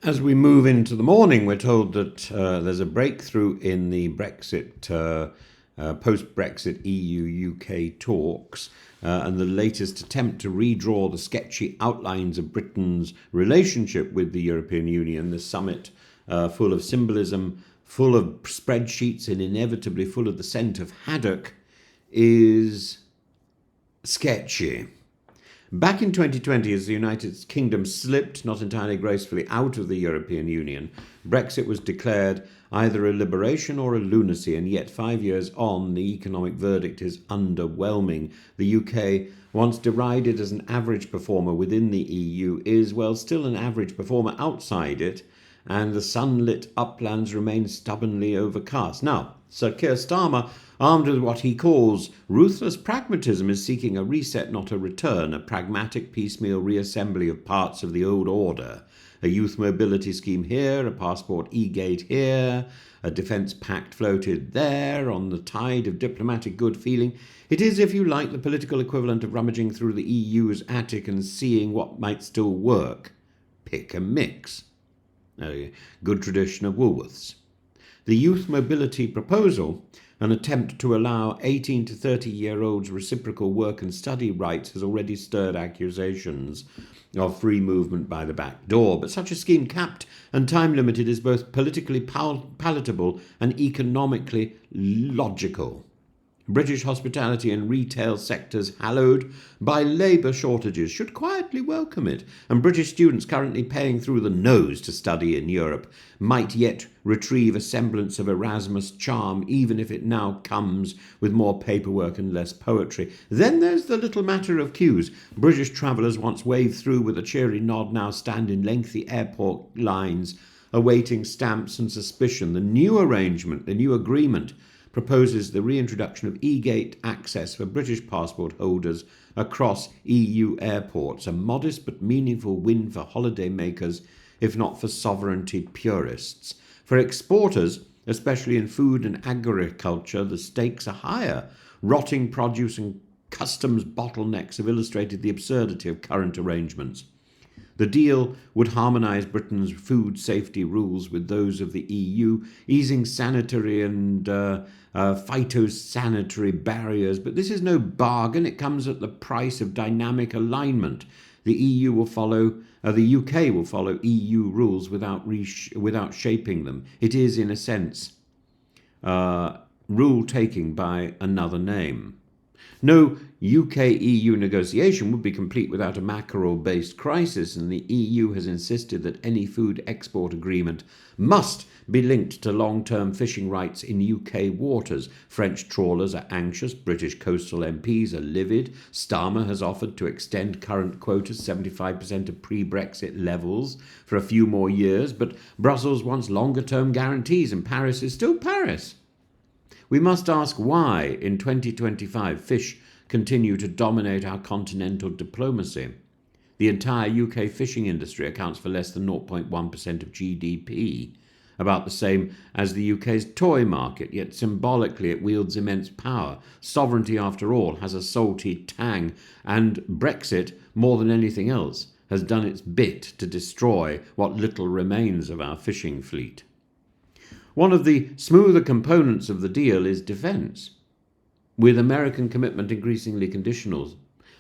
As we move into the morning, we're told that there's a breakthrough in the post-Brexit EU-UK talks, and the latest attempt to redraw the sketchy outlines of Britain's relationship with the European Union. The summit, full of symbolism, full of spreadsheets, and inevitably full of the scent of haddock, is sketchy. Back in 2020, as the United Kingdom slipped, not entirely gracefully, out of the European Union, Brexit was declared either a liberation or a lunacy, and yet 5 years on, the economic verdict is underwhelming. The UK, once derided as an average performer within the EU, is, well, still an average performer outside it, and the sunlit uplands remain stubbornly overcast. Now, Sir Keir Starmer, armed with what he calls ruthless pragmatism, is seeking a reset, not a return, a pragmatic piecemeal reassembly of parts of the old order. A youth mobility scheme here, a passport e-gate here, a defence pact floated there on the tide of diplomatic good feeling. It is, if you like, the political equivalent of rummaging through the EU's attic and seeing what might still work. Pick and mix. A good tradition of Woolworths. The youth mobility proposal, an attempt to allow 18 to 30-year-olds reciprocal work and study rights, has already stirred accusations of free movement by the back door. But such a scheme, capped and time-limited, is both politically palatable and economically logical. British hospitality and retail sectors, hallowed by labour shortages, should quietly welcome it, and British students currently paying through the nose to study in Europe might yet retrieve a semblance of Erasmus charm, even if it now comes with more paperwork and less poetry. Then there's the little matter of queues. British travellers, once waved through with a cheery nod, now stand in lengthy airport lines, awaiting stamps and suspicion. The new arrangement, the new agreement, proposes the reintroduction of e-gate access for British passport holders across EU airports, a modest but meaningful win for holiday makers, if not for sovereignty purists. For exporters, especially in food and agriculture, the stakes are higher. Rotting produce and customs bottlenecks have illustrated the absurdity of current arrangements. The deal would harmonise Britain's food safety rules with those of the EU, easing sanitary and phytosanitary barriers. But this is no bargain. It comes at the price of dynamic alignment. The UK will follow EU rules without shaping them. It is, in a sense, rule taking by another name. No UK-EU negotiation would be complete without a mackerel-based crisis, and the EU has insisted that any food export agreement must be linked to long-term fishing rights in UK waters. French trawlers are anxious, British coastal MPs are livid. Starmer has offered to extend current quotas, 75% of pre-Brexit levels, for a few more years, but Brussels wants longer-term guarantees, and Paris is still Paris. We must ask why, in 2025, fish continue to dominate our continental diplomacy. The entire UK fishing industry accounts for less than 0.1% of GDP, about the same as the UK's toy market, yet symbolically it wields immense power. Sovereignty, after all, has a salty tang, and Brexit, more than anything else, has done its bit to destroy what little remains of our fishing fleet. One of the smoother components of the deal is defence, with American commitment increasingly conditional.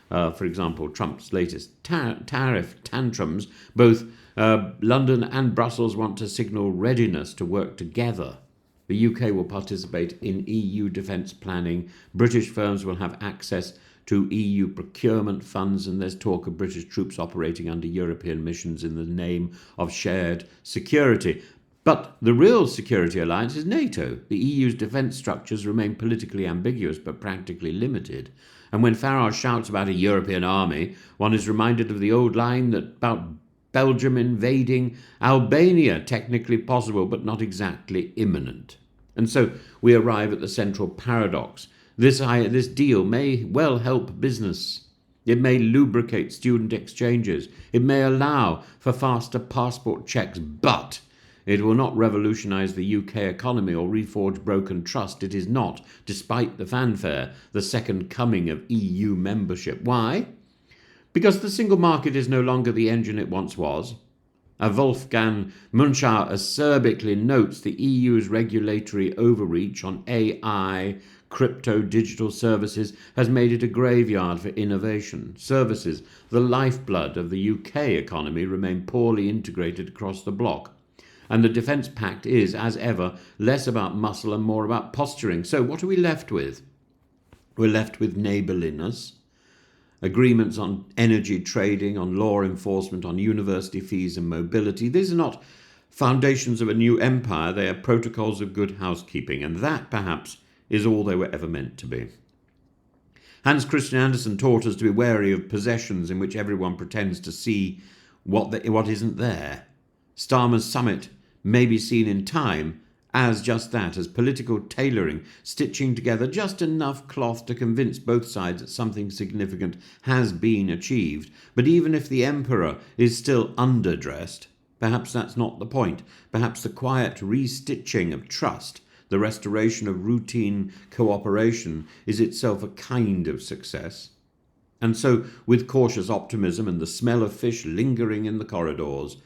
For example, Trump's latest tariff tantrums. Both London and Brussels want to signal readiness to work together. The UK will participate in EU defence planning. British firms will have access to EU procurement funds, and there's talk of British troops operating under European missions in the name of shared security. But the real security alliance is NATO. The EU's defence structures remain politically ambiguous but practically limited. And when Farage shouts about a European army, one is reminded of the old line about Belgium invading Albania, technically possible but not exactly imminent. And so we arrive at the central paradox. This deal may well help business. It may lubricate student exchanges. It may allow for faster passport checks, but it will not revolutionise the UK economy or reforge broken trust. It is not, despite the fanfare, the second coming of EU membership. Why? Because the single market is no longer the engine it once was. Wolfgang Munchauer acerbically notes the EU's regulatory overreach on AI, crypto digital services, has made it a graveyard for innovation. Services, the lifeblood of the UK economy, remain poorly integrated across the bloc. And the Defence Pact is, as ever, less about muscle and more about posturing. So what are we left with? We're left with neighbourliness, agreements on energy trading, on law enforcement, on university fees and mobility. These are not foundations of a new empire, they are protocols of good housekeeping, and that, perhaps, is all they were ever meant to be. Hans Christian Andersen taught us to be wary of possessions in which everyone pretends to see what isn't there. Starmer's summit may be seen in time as just that, as political tailoring, stitching together just enough cloth to convince both sides that something significant has been achieved. But even if the emperor is still underdressed, perhaps that's not the point. Perhaps the quiet restitching of trust, the restoration of routine cooperation, is itself a kind of success. And so, with cautious optimism and the smell of fish lingering in the corridors,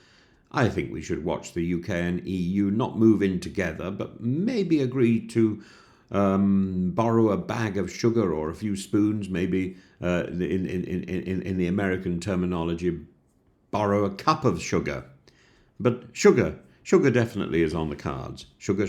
I think we should watch the UK and EU not move in together, but maybe agree to borrow a bag of sugar or a few spoons, maybe in the American terminology, borrow a cup of sugar. But sugar definitely is on the cards. Sugar.